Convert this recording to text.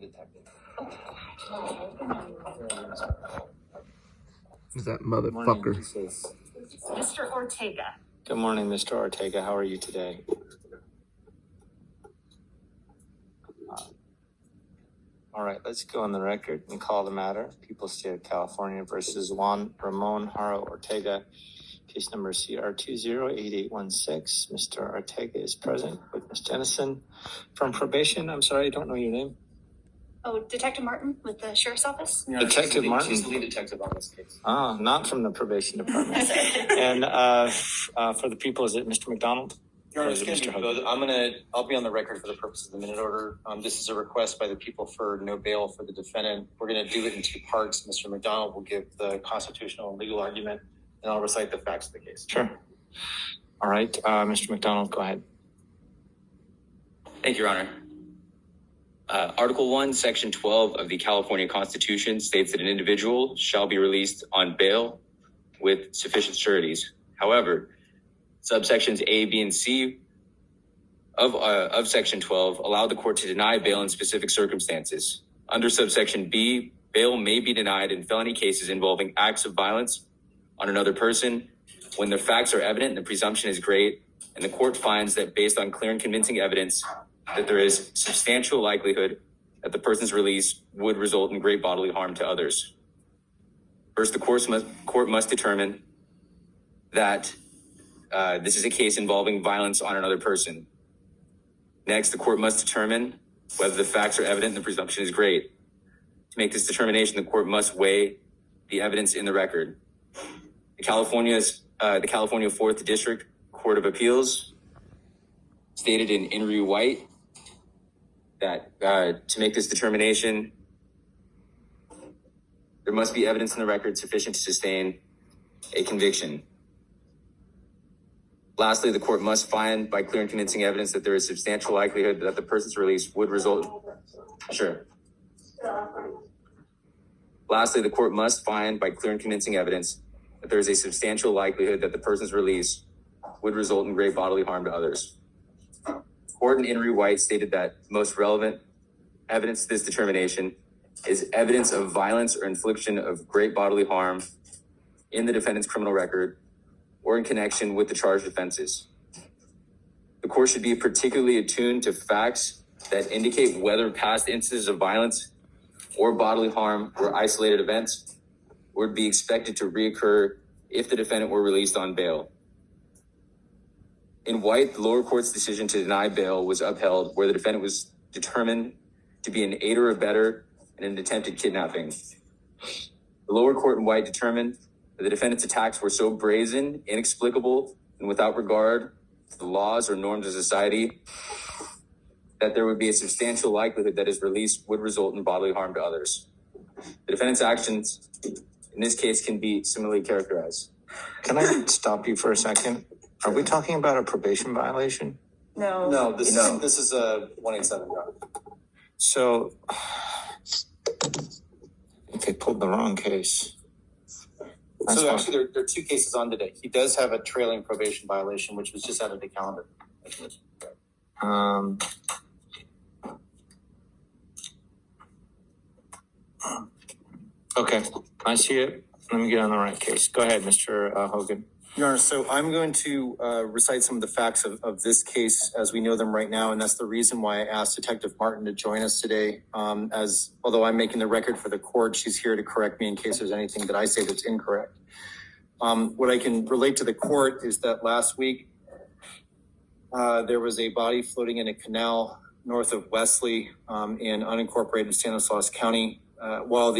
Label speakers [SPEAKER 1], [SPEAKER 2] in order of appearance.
[SPEAKER 1] detective.
[SPEAKER 2] Who's that motherfucker?
[SPEAKER 3] Mr. Ortega.
[SPEAKER 4] Good morning, Mr. Ortega. How are you today? All right, let's go on the record and call the matter. People's State of California versus Juan Ramon Haro Ortega. Case number CR208816. Mr. Ortega is present with Ms. Jennison from probation. I'm sorry, I don't know your name.
[SPEAKER 3] Oh, Detective Martin with the Sheriff's Office?
[SPEAKER 4] Yeah, Detective Martin?
[SPEAKER 1] She's the lead detective on this case.
[SPEAKER 4] Ah, not from the probation department. And for the people, is it Mr. McDonald?
[SPEAKER 1] Your Honor, it's going to be both. I'll be on the record for the purpose of the minute order. This is a request by the people for no bail for the defendant. We're going to do it in two parts. Mr. McDonald will give the constitutional and legal argument, and I'll recite the facts of the case.
[SPEAKER 4] Sure. All right, Mr. McDonald, go ahead.
[SPEAKER 5] Thank you, Your Honor. Article 1, Section 12 of the California Constitution states that an individual shall be released on bail with sufficient sureties. However, subsections A, B, and C of Section 12 allow the court to deny bail in specific circumstances. Under subsection B, bail may be denied in felony cases involving acts of violence on another person when the facts are evident and the presumption is great, and the court finds that based on clear and convincing evidence that there is substantial likelihood that the person's release would result in great bodily harm to others. First, the court must determine that this is a case involving violence on another person. Next, the court must determine whether the facts are evident and the presumption is great. To make this determination, the court must weigh the evidence in the record. The California 4th District Court of Appeals stated in Henry White that to make this determination, there must be evidence in the record sufficient to sustain a conviction. Lastly, the court must find by clear and convincing evidence that there is substantial likelihood that the person's release would result. Sure. Lastly, the court must find by clear and convincing evidence that there is a substantial likelihood that the person's release would result in great bodily harm to others. Court in Henry White stated that most relevant evidence to this determination is evidence of violence or infliction of great bodily harm in the defendant's criminal record or in connection with the charged offenses. The court should be particularly attuned to facts that indicate whether past instances of violence or bodily harm were isolated events or would be expected to reoccur if the defendant were released on bail. In White, the lower court's decision to deny bail was upheld where the defendant was determined to be an aider or abettor in an attempted kidnapping. The lower court in White determined that the defendant's attacks were so brazen, inexplicable, and without regard to the laws or norms of society that there would be a substantial likelihood that his release would result in bodily harm to others. The defendant's actions in this case can be similarly characterized.
[SPEAKER 4] Can I stop you for a second? Are we talking about a probation violation?
[SPEAKER 1] No, this is a 187.
[SPEAKER 4] So, they pulled the wrong case.
[SPEAKER 1] So actually, there are two cases on today. He does have a trailing probation violation, which was just out of the calendar.
[SPEAKER 4] Okay, I see it. Let me get on the right case. Go ahead, Mr. Hogan.
[SPEAKER 1] Your Honor, so I'm going to recite some of the facts of this case as we know them right now, and that's the reason why I asked Detective Martin to join us today. Although I'm making the record for the court, she's here to correct me in case there's anything that I say that's incorrect. What I can relate to the court is that last week there was a body floating in a canal north of Wesley in unincorporated Stanislaus County while the